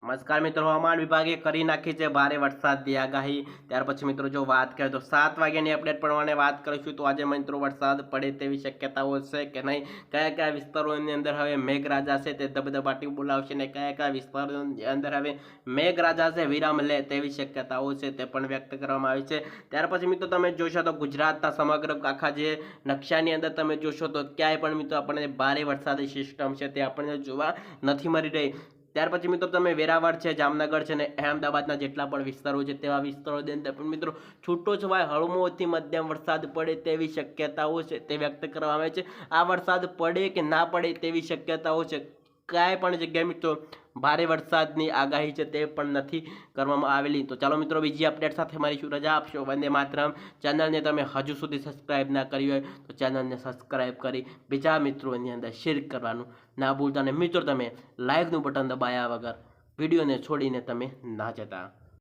નમસ્કાર મિત્રો, હવામાન વિભાગે કરી નાખી છે ભારે વરસાદની આગાહી। ત્યાર પછી મિત્રો જો વાત કરીએ તો 7 વાગ્યાની અપડેટ પ્રમાણે વાત કરીશું તો આજે મિત્રો વરસાદ પડે તેવી શક્યતાઓ છે કે નહીં, કયા કયા વિસ્તારોની અંદર હવે મેઘરાજા છે તે ધબધબાટી બોલાવશે ને કયા કયા વિસ્તારોની અંદર હવે મેઘરાજા છે વિરામ લે તેવી શક્યતાઓ છે તે પણ વ્યક્ત કરવામાં આવી છે। ત્યાર પછી મિત્રો તમે જોશો તો ગુજરાતના સમગ્ર આખા જે નકશાની અંદર તમે જોશો તો ક્યાંય પણ મિત્રો આપણને ભારે વરસાદી સિસ્ટમ છે તે આપણને જોવા નથી મળી રહી। ત્યાર પછી મિત્રો તમે વેરાવળ છે, જામનગર છે ને અહેમદાબાદના જેટલા પણ વિસ્તારો છે તેવા વિસ્તારોની અંદર પણ મિત્રો છૂટો છવાય હળવોથી મધ્યમ વરસાદ પડે તેવી શક્યતાઓ છે તે વ્યક્ત કરવામાં આવે છે। આ વરસાદ પડે કે ના પડે તેવી શક્યતાઓ છે, કાંઈ પણ જગ્યાએ મિત્રો ભારે વરસાદની આગાહી છે તે પણ નથી કરવામાં આવેલી। તો ચાલો મિત્રો બીજી અપડેટ સાથે મળીશું, રજા આપશો। વંદે માતરમ। ચેનલને તમે હજુ સુધી સબસ્ક્રાઇબ ના કરી હોય તો ચેનલને સબસ્ક્રાઇબ કરી બીજા મિત્રોની અંદર શેર કરવાનું ના ભૂલતા, અને મિત્રો તમે લાઇકનું બટન દબાયા વગર વિડીયોને છોડીને તમે ના જતા।